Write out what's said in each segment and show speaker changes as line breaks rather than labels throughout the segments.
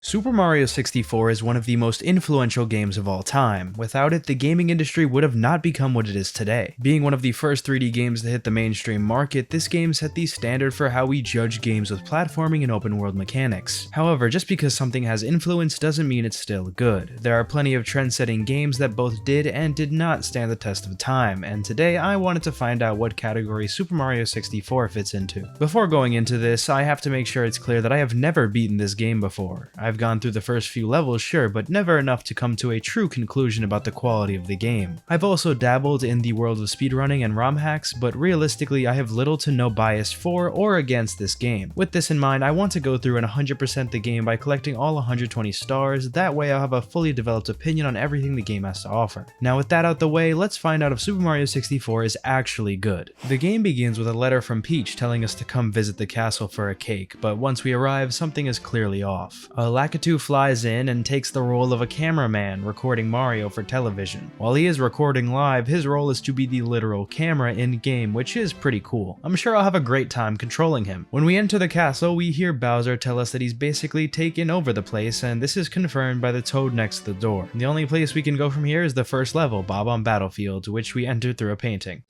Super Mario 64 is one of the most influential games of all time. Without it, the gaming industry would have not become what it is today. Being one of the first 3D games to hit the mainstream market, this game set the standard for how we judge games with platforming and open world mechanics. However, just because something has influence doesn't mean it's still good. There are plenty of trend-setting games that both did and did not stand the test of time, and today I wanted to find out what category Super Mario 64 fits into. Before going into this, I have to make sure it's clear that I have never beaten this game before. I've gone through the first few levels, sure, but never enough to come to a true conclusion about the quality of the game. I've also dabbled in the world of speedrunning and ROM hacks, but realistically I have little to no bias for or against this game. With this in mind, I want to go through and 100% the game by collecting all 120 stars, that way I'll have a fully developed opinion on everything the game has to offer. Now with that out the way, let's find out if Super Mario 64 is actually good. The game begins with a letter from Peach telling us to come visit the castle for a cake, but once we arrive, something is clearly off. Lakitu flies in and takes the role of a cameraman recording Mario for television. While he is recording live, his role is to be the literal camera in-game, which is pretty cool. I'm sure I'll have a great time controlling him. When we enter the castle, we hear Bowser tell us that he's basically taken over the place, and this is confirmed by the toad next to the door. The only place we can go from here is the first level, Bob-omb Battlefield, which we enter through a painting.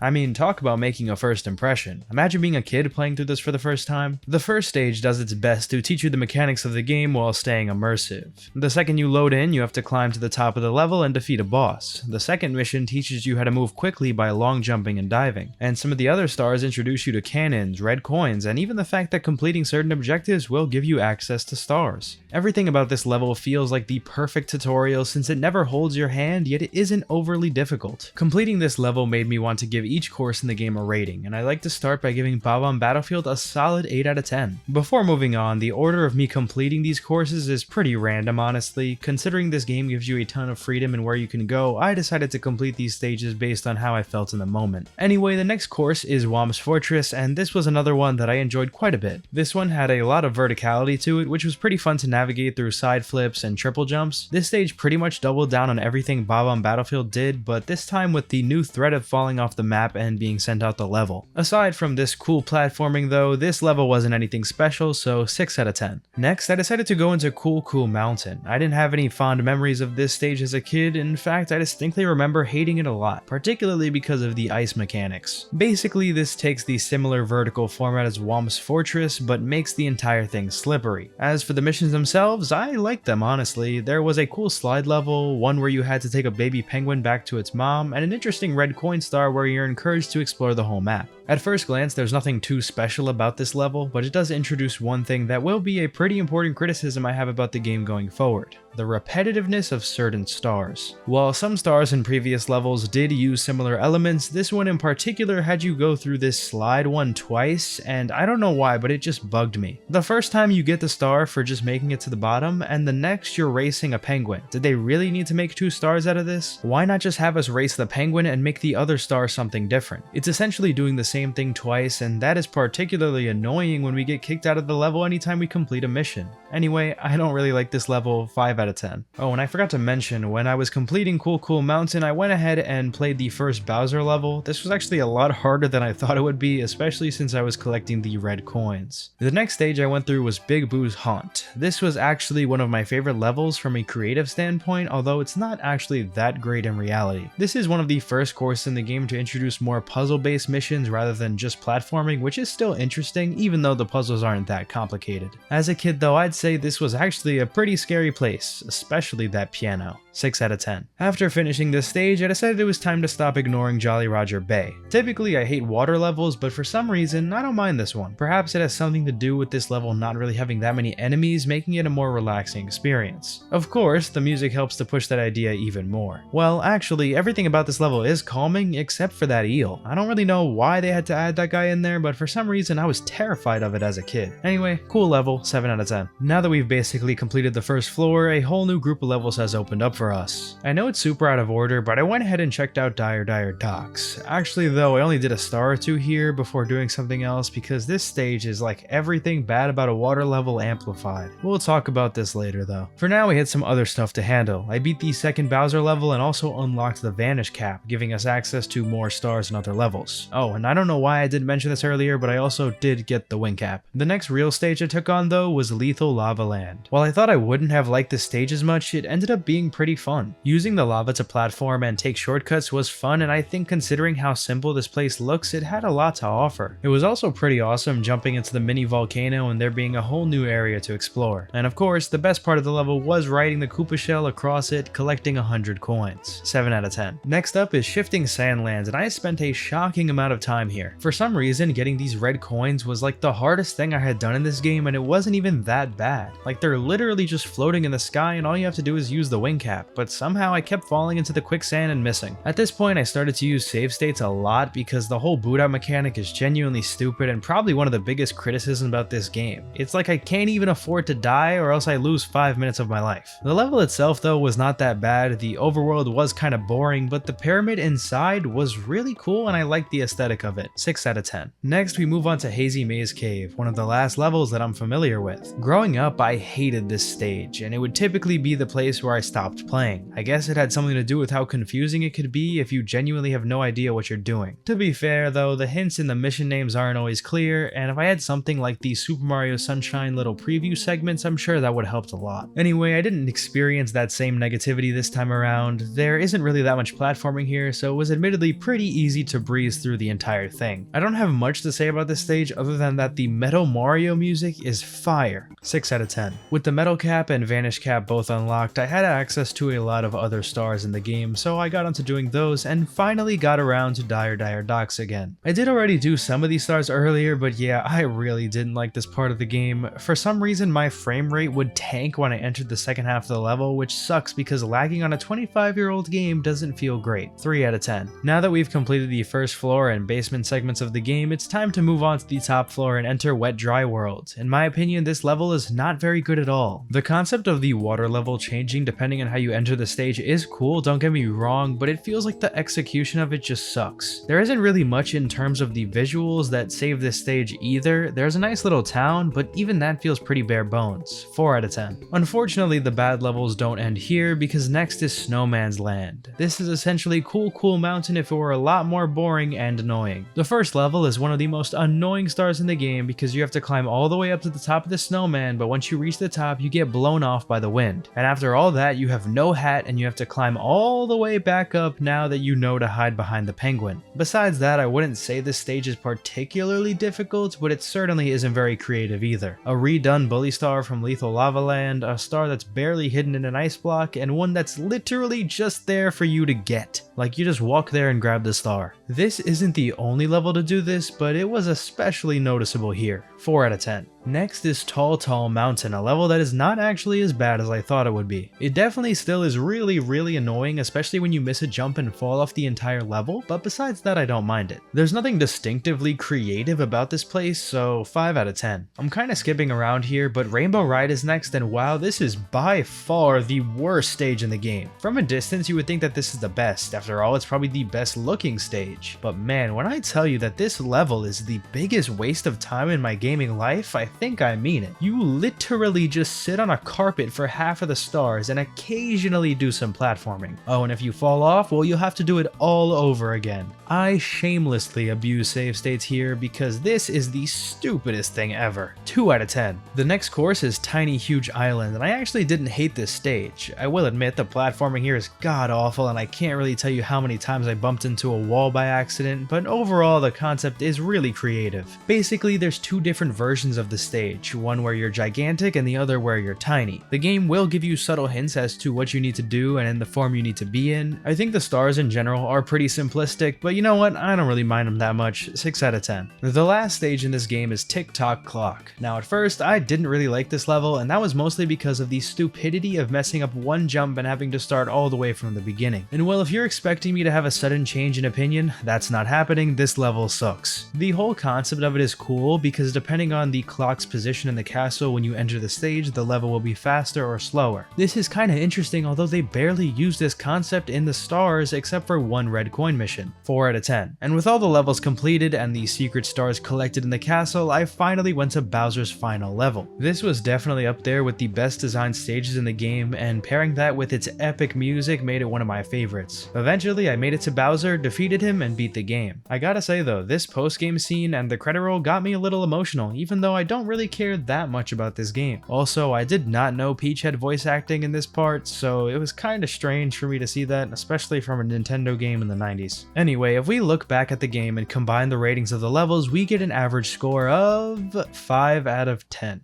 I mean, talk about making a first impression. Imagine being a kid playing through this for the first time. The first stage does its best to teach you the mechanics of the game while staying immersive. The second you load in, you have to climb to the top of the level and defeat a boss. The second mission teaches you how to move quickly by long jumping and diving. And some of the other stars introduce you to cannons, red coins, and even the fact that completing certain objectives will give you access to stars. Everything about this level feels like the perfect tutorial since it never holds your hand, yet it isn't overly difficult. Completing this level made me want to give each course in the game a rating, and I like to start by giving Bob-omb Battlefield a solid 8 out of 10. Before moving on, the order of me completing these courses is pretty random honestly. Considering this game gives you a ton of freedom in where you can go, I decided to complete these stages based on how I felt in the moment. Anyway, the next course is Whomp's Fortress, and this was another one that I enjoyed quite a bit. This one had a lot of verticality to it, which was pretty fun to navigate through side flips and triple jumps. This stage pretty much doubled down on everything Bob-omb Battlefield did, but this time with the new threat of falling off the map and being sent out the level. Aside from this cool platforming though, this level wasn't anything special, so 6 out of 10. Next, I decided to go into Cool Cool Mountain. I didn't have any fond memories of this stage as a kid. In fact, I distinctly remember hating it a lot, particularly because of the ice mechanics. Basically, this takes the similar vertical format as Whomp's Fortress, but makes the entire thing slippery. As for the missions themselves, I liked them honestly. There was a cool slide level, one where you had to take a baby penguin back to its mom, and an interesting red coin star where you're encouraged to explore the whole map. At first glance, there's nothing too special about this level, but it does introduce one thing that will be a pretty important criticism I have about the game going forward: the repetitiveness of certain stars. While some stars in previous levels did use similar elements, this one in particular had you go through this slide one twice, and I don't know why, but it just bugged me. The first time you get the star for just making it to the bottom, and the next you're racing a penguin. Did they really need to make 2 stars out of this? Why not just have us race the penguin and make the other star something different? It's essentially doing the same thing twice, and that is particularly annoying when we get kicked out of the level anytime we complete a mission. Anyway, I don't really like this level, 5 out of 10. Oh, and I forgot to mention, when I was completing Cool Cool Mountain, I went ahead and played the first Bowser level. This was actually a lot harder than I thought it would be, especially since I was collecting the red coins. The next stage I went through was Big Boo's Haunt. This was actually one of my favorite levels from a creative standpoint, although it's not actually that great in reality. This is one of the first courses in the game to introduce more puzzle-based missions rather than just platforming, which is still interesting even though the puzzles aren't that complicated. As a kid though, I'd say this was actually a pretty scary place, especially that piano. 6 out of 10. After finishing this stage, I decided it was time to stop ignoring Jolly Roger Bay. Typically I hate water levels, but for some reason I don't mind this one. Perhaps it has something to do with this level not really having that many enemies, making it a more relaxing experience. Of course, the music helps to push that idea even more. Well, actually, everything about this level is calming except for that eel. I don't really know why they had to add that guy in there, but for some reason I was terrified of it as a kid. Anyway, cool level, 7 out of 10. Now that we've basically completed the first floor, a whole new group of levels has opened up for us. I know it's super out of order, but I went ahead and checked out Dire Dire Docks. Actually though, I only did a star or 2 here before doing something else because this stage is like everything bad about a water level amplified. We'll talk about this later though. For now we had some other stuff to handle. I beat the second Bowser level and also unlocked the Vanish Cap, giving us access to more stars in other levels. Oh, and I don't don't know why I didn't mention this earlier, but I also did get the wing cap. The next real stage I took on though was Lethal Lava Land. While I thought I wouldn't have liked this stage as much, it ended up being pretty fun. Using the lava to platform and take shortcuts was fun, and I think considering how simple this place looks, it had a lot to offer. It was also pretty awesome jumping into the mini volcano and there being a whole new area to explore. And of course, the best part of the level was riding the Koopa shell across it, collecting 100 coins. 7 out of 10. Next up is Shifting Sandlands, and I spent a shocking amount of time here. For some reason, getting these red coins was like the hardest thing I had done in this game, and it wasn't even that bad. Like, they're literally just floating in the sky and all you have to do is use the wing cap, but somehow I kept falling into the quicksand and missing. At this point, I started to use save states a lot because the whole boot out mechanic is genuinely stupid and probably one of the biggest criticisms about this game. It's like I can't even afford to die or else I lose 5 minutes of my life. The level itself though was not that bad, the overworld was kind of boring, but the pyramid inside was really cool and I liked the aesthetic of it. 6 out of 10. Next we move on to Hazy Maze Cave, one of the last levels that I'm familiar with. Growing up I hated this stage and it would typically be the place where I stopped playing. I guess it had something to do with how confusing it could be if you genuinely have no idea what you're doing. To be fair though, the hints in the mission names aren't always clear, and if I had something like the Super Mario Sunshine little preview segments, I'm sure that would have helped a lot. Anyway, I didn't experience that same negativity this time around. There isn't really that much platforming here, so it was admittedly pretty easy to breeze through the entire thing. I don't have much to say about this stage other than that the Metal Mario music is fire. 6 out of 10. With the Metal Cap and Vanish Cap both unlocked, I had access to a lot of other stars in the game, so I got onto doing those and finally got around to Dire Dire Docks again. I did already do some of these stars earlier, but yeah, I really didn't like this part of the game. For some reason, my frame rate would tank when I entered the second half of the level, which sucks because lagging on a 25-year-old game doesn't feel great. 3 out of 10. Now that we've completed the first floor and basement segments of the game, it's time to move on to the top floor and enter Wet Dry World. In my opinion, this level is not very good at all. The concept of the water level changing depending on how you enter the stage is cool, don't get me wrong, but it feels like the execution of it just sucks. There isn't really much in terms of the visuals that save this stage either. There's a nice little town, but even that feels pretty bare bones. 4 out of 10. Unfortunately, the bad levels don't end here because next is Snowman's Land. This is essentially Cool Mountain if it were a lot more boring and annoying. The first level is one of the most annoying stars in the game because you have to climb all the way up to the top of the snowman, but once you reach the top, you get blown off by the wind. And after all that, you have no hat and you have to climb all the way back up now that you know to hide behind the penguin. Besides that, I wouldn't say this stage is particularly difficult, but it certainly isn't very creative either. A redone bully star from Lethal Lava Land, a star that's barely hidden in an ice block, and one that's literally just there for you to get. Like you just walk there and grab the star. This isn't the only level to do this, but it was especially noticeable here. 4 out of 10. Next is Tall Mountain, a level that is not actually as bad as I thought it would be. It definitely still is really annoying, especially when you miss a jump and fall off the entire level, but besides that I don't mind it. There's nothing distinctively creative about this place, so 5 out of 10. I'm kinda skipping around here, but Rainbow Ride is next, and wow, this is by far the worst stage in the game. From a distance you would think that this is the best, after all it's probably the best looking stage. But man, when I tell you that this level is the biggest waste of time in my gaming life, I think I mean it. You literally just sit on a carpet for half of the stars and occasionally do some platforming. Oh, and if you fall off, well, you'll have to do it all over again. I shamelessly abuse save states here because this is the stupidest thing ever. 2 out of 10. The next course is Tiny Huge Island, and I actually didn't hate this stage. I will admit the platforming here is god awful and I can't really tell you how many times I bumped into a wall by accident, but overall the concept is really creative. Basically, there's two different versions of the stage, one where you're gigantic and the other where you're tiny. The game will give you subtle hints as to what you need to do and in the form you need to be in. I think the stars in general are pretty simplistic, but you know what, I don't really mind them that much. 6 out of 10. The last stage in this game is Tick Tock Clock. Now at first I didn't really like this level, and that was mostly because of the stupidity of messing up one jump and having to start all the way from the beginning. And well, if you're expecting me to have a sudden change in opinion, that's not happening. This level sucks. The whole concept of it is cool because depending on the clock clock's position in the castle when you enter the stage, the level will be faster or slower. This is kinda interesting, although they barely use this concept in the stars except for one red coin mission, 4 out of 10. And with all the levels completed and the secret stars collected in the castle, I finally went to Bowser's final level. This was definitely up there with the best designed stages in the game, and pairing that with its epic music made it one of my favorites. Eventually I made it to Bowser, defeated him, and beat the game. I gotta say though, this post-game scene and the credit roll got me a little emotional, even though I don't really care that much about this game. Also, I did not know Peach had voice acting in this part, so it was kinda strange for me to see that, especially from a Nintendo game in the 90s. Anyway, if we look back at the game and combine the ratings of the levels, we get an average score of 5 out of 10.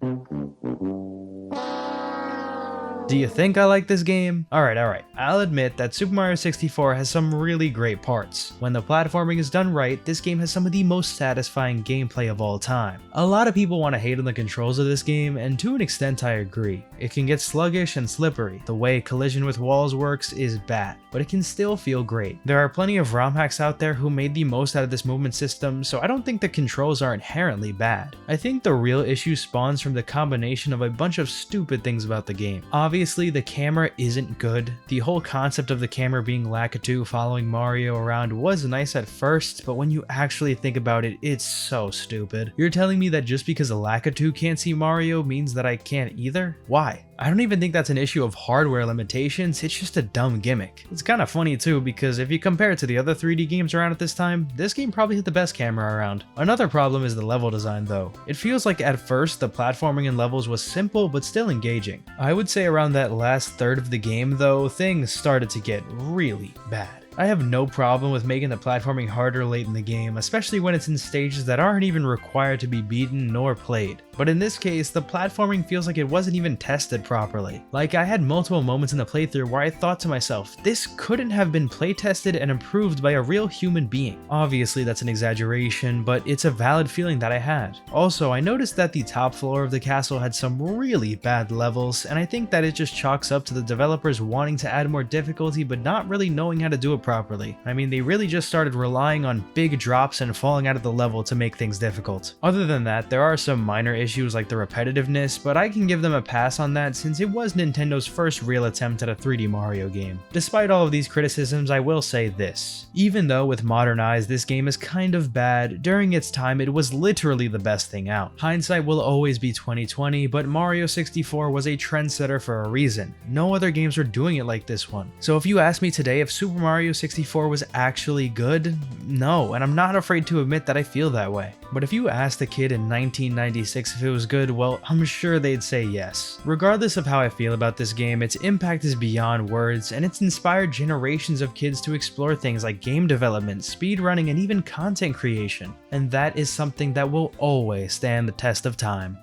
Do you think I like this game? Alright, I'll admit that Super Mario 64 has some really great parts. When the platforming is done right, this game has some of the most satisfying gameplay of all time. A lot of people want to hate on the controls of this game, and to an extent I agree. It can get sluggish and slippery. The way collision with walls works is bad, but it can still feel great. There are plenty of ROM hacks out there who made the most out of this movement system, so I don't think the controls are inherently bad. I think the real issue spawns from the combination of a bunch of stupid things about the game. Obviously, the camera isn't good. The whole concept of the camera being Lakitu following Mario around was nice at first, but when you actually think about it, it's so stupid. You're telling me that just because a Lakitu can't see Mario means that I can't either? Why? I don't even think that's an issue of hardware limitations, it's just a dumb gimmick. It's kinda funny too, because if you compare it to the other 3D games around at this time, this game probably had the best camera around. Another problem is the level design though. It feels like at first the platforming in levels was simple but still engaging. I would say around that last third of the game though, things started to get really bad. I have no problem with making the platforming harder late in the game, especially when it's in stages that aren't even required to be beaten nor played. But in this case, the platforming feels like it wasn't even tested properly. Like, I had multiple moments in the playthrough where I thought to myself, this couldn't have been playtested and improved by a real human being. Obviously that's an exaggeration, but it's a valid feeling that I had. Also, I noticed that the top floor of the castle had some really bad levels, and I think that it just chalks up to the developers wanting to add more difficulty but not really knowing how to do it properly. I mean, they really just started relying on big drops and falling out of the level to make things difficult. Other than that, there are some minor issues like the repetitiveness, but I can give them a pass on that since it was Nintendo's first real attempt at a 3D Mario game. Despite all of these criticisms, I will say this. Even though with modern eyes this game is kind of bad, during its time it was literally the best thing out. Hindsight will always be 2020, but Mario 64 was a trendsetter for a reason. No other games were doing it like this one. So if you ask me today if Super Mario 64 was actually good, no, and I'm not afraid to admit that I feel that way. But if you asked a kid in 1996 if it was good, well, I'm sure they'd say yes. Regardless of how I feel about this game, its impact is beyond words, and it's inspired generations of kids to explore things like game development, speedrunning, and even content creation. And that is something that will always stand the test of time.